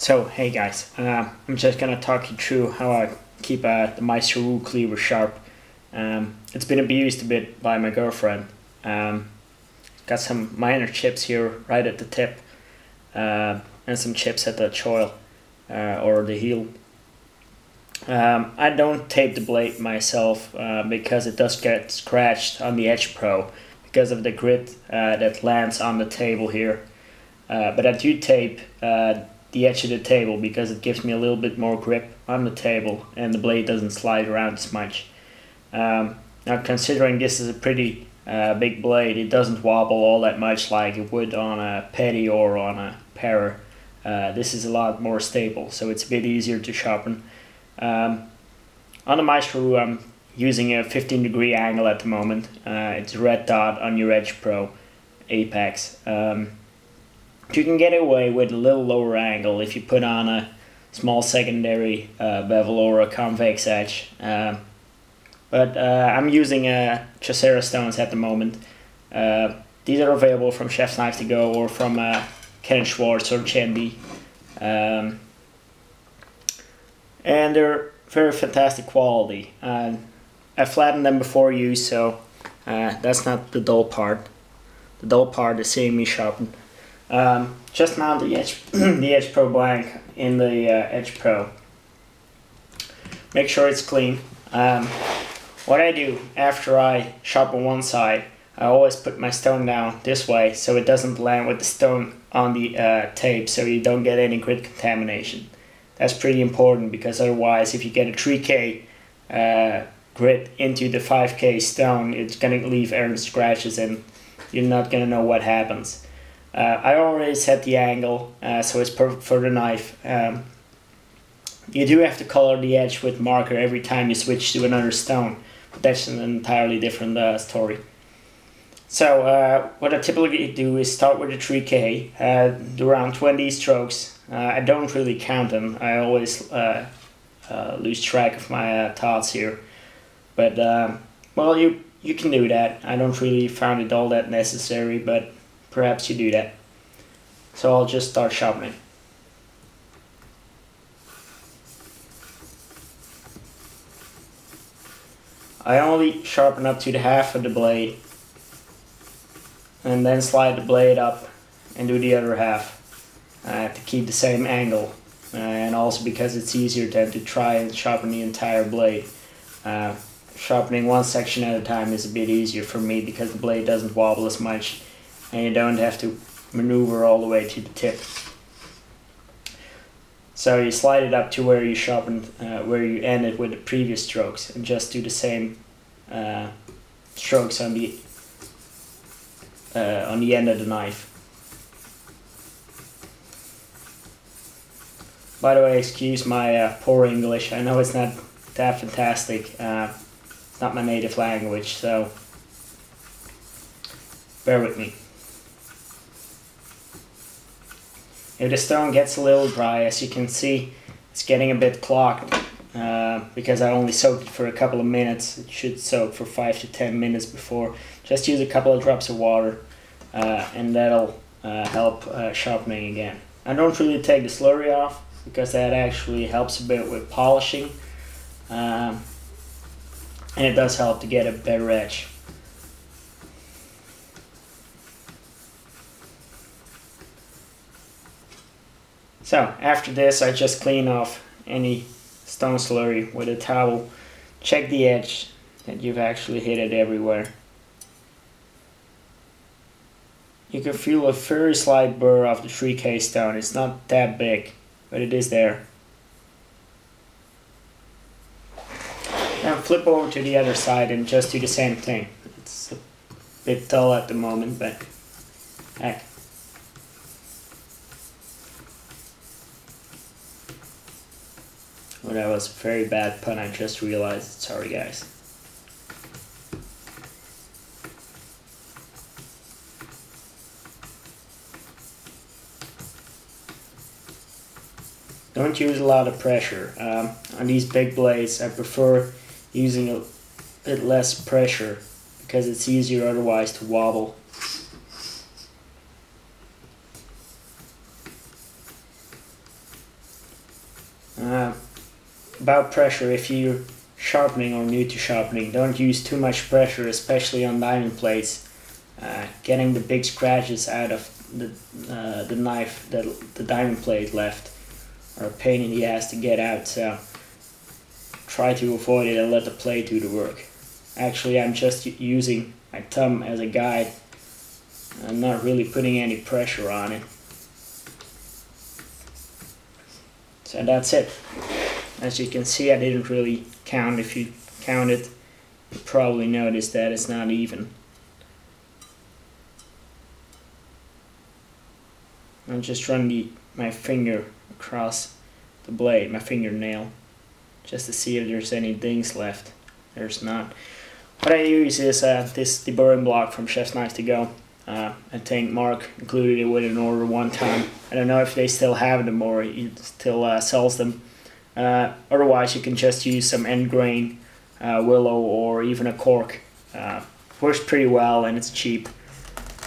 So hey guys, I'm just gonna talk you through how I keep the Maestro Wu cleaver sharp. It's been abused a bit by my girlfriend. Got some minor chips here right at the tip, and some chips at the choil or the heel. I don't tape the blade myself because it does get scratched on the Edge Pro because of the grit that lands on the table here. But I do tape the edge of the table because it gives me a little bit more grip on the table and the blade doesn't slide around as much. Now considering this is a pretty big blade, it doesn't wobble all that much like it would on a petty or on a parer. This is a lot more stable, so it's a bit easier to sharpen. On the Maestro Wu, I'm using a 15-degree angle at the moment. It's a red dot on your Edge Pro Apex. You can get away with a little lower angle if you put on a small secondary bevel or a convex edge. But I'm using Chaucera stones at the moment. These are available from Chef's Knife to Go or from Ken Schwartz or Chendi. And they're very fantastic quality. I flattened them before use, so that's not the dull part. The dull part is seeing me sharpen. Just mount the Edge Pro blank in the Edge Pro. Make sure it's clean. What I do after I sharpen one side, I always put my stone down this way so it doesn't land with the stone on the tape, so you don't get any grit contamination. That's pretty important because otherwise if you get a 3K grit into the 5K stone, it's going to leave errant scratches and you're not going to know what happens. I already set the angle so it's perfect for the knife. You do have to color the edge with marker every time you switch to another stone, but that's an entirely different story. So what I typically do is start with a 3K, do around 20 strokes. I don't really count them. I always lose track of my thoughts here. But well, you can do that. I don't really find it all that necessary, but perhaps you do that. So I'll just start sharpening. I only sharpen up to the half of the blade and then slide the blade up and do the other half to keep the same angle, and also because it's easier than to try and sharpen the entire blade. Sharpening one section at a time is a bit easier for me because the blade doesn't wobble as much and you don't have to maneuver all the way to the tip. So you slide it up to where you sharpened, where you ended with the previous strokes, and just do the same strokes on the end of the knife. By the way, excuse my poor English. I know it's not that fantastic. It's not my native language, so bear with me. If the stone gets a little dry, as you can see, it's getting a bit clogged because I only soaked it for a couple of minutes. It should soak for 5 to 10 minutes before. Just use a couple of drops of water and that'll help sharpening again. I don't really take the slurry off because that actually helps a bit with polishing, and it does help to get a better edge. So after this, I just clean off any stone slurry with a towel. Check the edge that you've actually hit it everywhere. You can feel a very slight burr of the 3K stone. It's not that big, but it is there. Now flip over to the other side and just do the same thing. It's a bit dull at the moment, but heck. Well, that was a very bad pun, I just realized. Sorry guys. Don't use a lot of pressure. On these big blades, I prefer using a bit less pressure because it's easier otherwise to wobble. about pressure, if you're sharpening or new to sharpening, don't use too much pressure, especially on diamond plates. Getting the big scratches out of the knife that the diamond plate left are a pain in the ass to get out, so try to avoid it and let the plate do the work. Actually, I'm just using my thumb as a guide. I'm not really putting any pressure on it. So that's it. As you can see, I didn't really count. If you count it, you probably notice that it's not even. I'll just run my finger across the blade, my fingernail, just to see if there's any dings left. There's not. What I use is this deburring block from Chef's Knives to Go. I think Mark included it with an order one time. I don't know if they still have them or he still sells them. Otherwise, you can just use some end grain willow or even a cork. Works pretty well and it's cheap.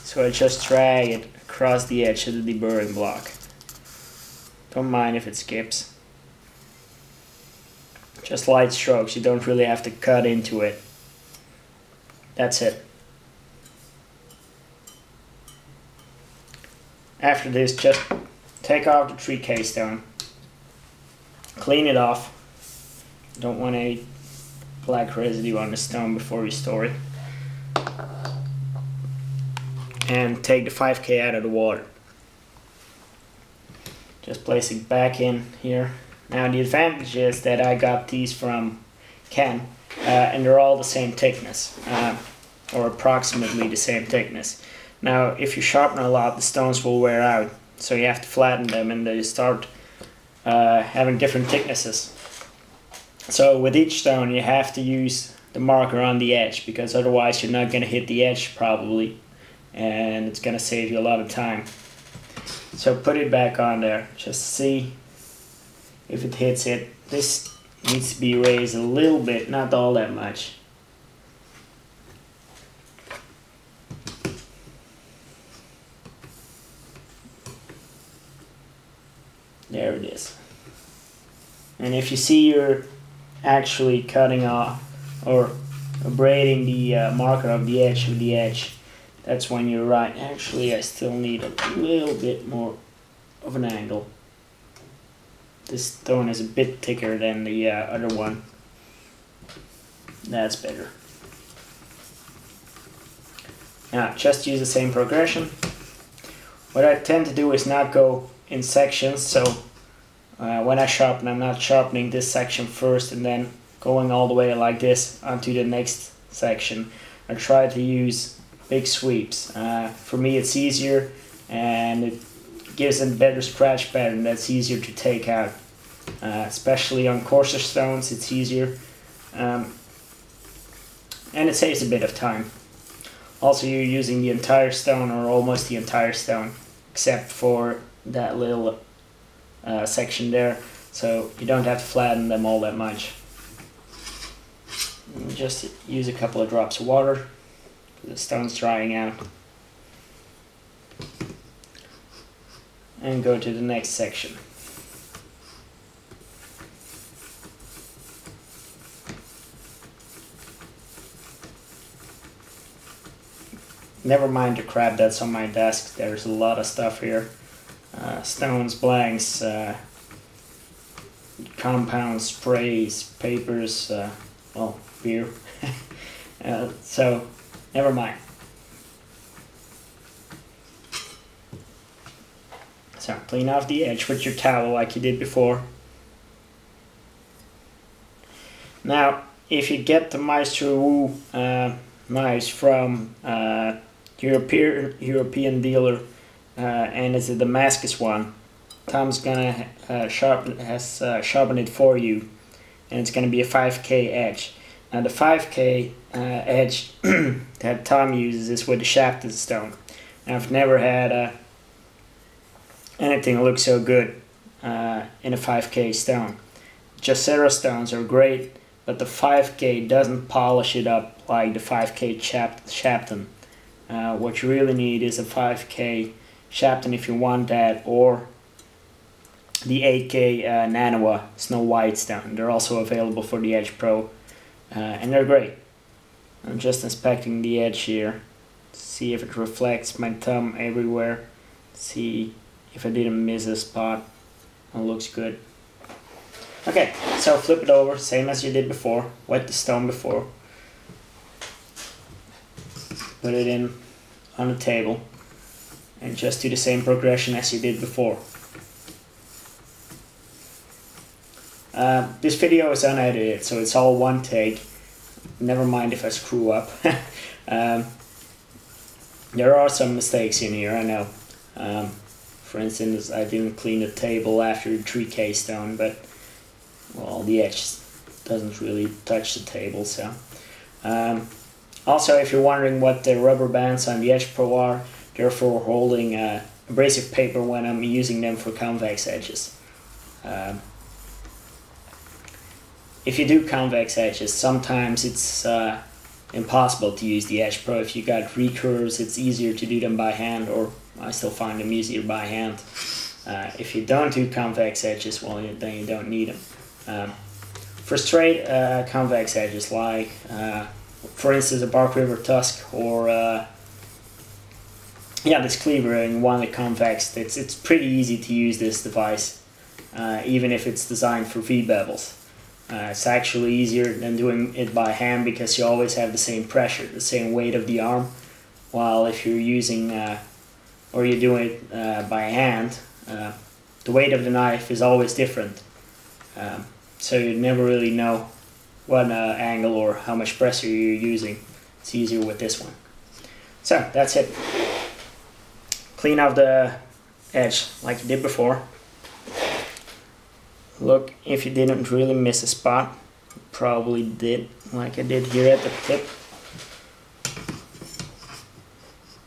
So I just drag it across the edge of the deburring block. Don't mind if it skips. Just light strokes, you don't really have to cut into it. That's it. After this, just take off the 3K stone. Clean it off. Don't want any black residue on the stone before you store it. And take the 5K out of the water. Just place it back in here. Now the advantage is that I got these from Ken, and they're all the same thickness, or approximately the same thickness. Now if you sharpen a lot, the stones will wear out, so you have to flatten them and they start having different thicknesses. So with each stone you have to use the marker on the edge, because otherwise you're not going to hit the edge probably, and it's going to save you a lot of time. So put it back on there, just see if it hits it. This needs to be raised a little bit, not all that much. There it is. And if you see you're actually cutting off or abrading the marker of the edge with the edge, that's when you're right. Actually, I still need a little bit more of an angle. This stone is a bit thicker than the other one. That's better. Now, just use the same progression. What I tend to do is not go in sections, so when I sharpen, I'm not sharpening this section first and then going all the way like this onto the next section. I try to use big sweeps. For me it's easier and it gives a better scratch pattern that's easier to take out. Especially on coarser stones it's easier, and it saves a bit of time. Also, you're using the entire stone or almost the entire stone except for that little section there, so you don't have to flatten them all that much. And just use a couple of drops of water. The stone's drying out. And go to the next section. Never mind the crap that's on my desk, there's a lot of stuff here. Stones, blanks, compounds, sprays, papers, well, beer. So, never mind. So, clean off the edge with your towel like you did before. Now, if you get the Maestro Wu knives from European dealer, and it's a Damascus one, Tom's gonna sharpen it for you, and it's gonna be a 5K edge. Now the 5K edge that Tom uses is with the shafted stone. And I've never had anything look so good in a 5K stone. Jacero stones are great, but the 5K doesn't polish it up like the 5K Shapton. What you really need is a 5K Shapton if you want that, or the 8K Nanoa Snow White stone. They're also available for the Edge Pro, and they're great. I'm just inspecting the edge here, see if it reflects my thumb everywhere, see if I didn't miss a spot. It looks good. Okay, so flip it over, same as you did before. Wet the stone before. Put it in on the table, and just do the same progression as you did before. This video is unedited, so it's all one take. Never mind if I screw up. There are some mistakes in here, I know. For instance, I didn't clean the table after the 3K stone, but well, the edge doesn't really touch the table. So also, if you're wondering what the rubber bands on the Edge Pro are, they're for holding abrasive paper when I'm using them for convex edges. If you do convex edges, sometimes it's impossible to use the Edge Pro. If you got recurves, it's easier to do them by hand, or I still find them easier by hand. If you don't do convex edges, well, then you don't need them. For straight convex edges, like for instance a Bark River Tusk, or yeah, this cleaver in one of the convex, it's pretty easy to use this device, even if it's designed for V-bevels. It's actually easier than doing it by hand, because you always have the same pressure, the same weight of the arm. While if you're using or you're doing it by hand, the weight of the knife is always different. So you never really know what angle or how much pressure you're using. It's easier with this one. So that's it. Clean off the edge like you did before. Look if you didn't really miss a spot. Probably did, like I did here at the tip.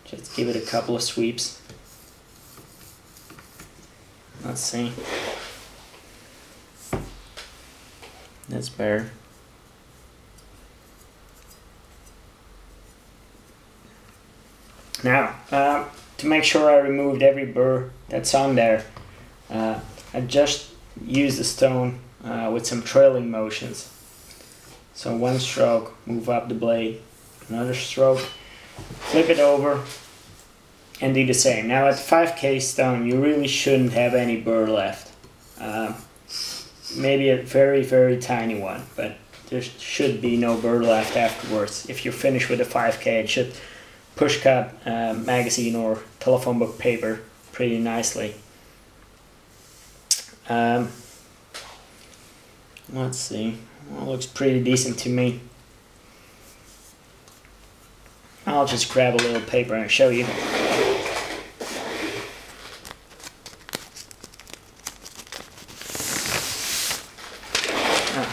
Just give it a couple of sweeps. Let's see. That's better. Now, to make sure I removed every burr that's on there, I just use the stone with some trailing motions. So one stroke, move up the blade, another stroke, flip it over, and do the same. Now at the 5K stone, you really shouldn't have any burr left. Maybe a very, very tiny one, but there should be no burr left afterwards. If you're finished with a 5K, it should push cut magazine or telephone book paper pretty nicely. Let's see, well, it looks pretty decent to me. I'll just grab a little paper and show you.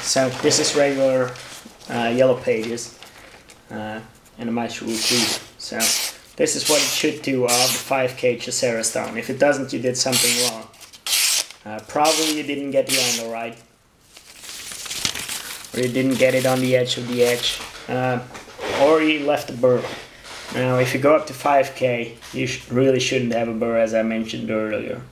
So this is regular yellow pages and a Maestro Wu cleaver. So this is what it should do of the 5K Chaucera stone. If it doesn't, you did something wrong. Probably you didn't get the angle right, or you didn't get it on the edge of the edge, or you left a burr. Now if you go up to 5K, you really shouldn't have a burr, as I mentioned earlier.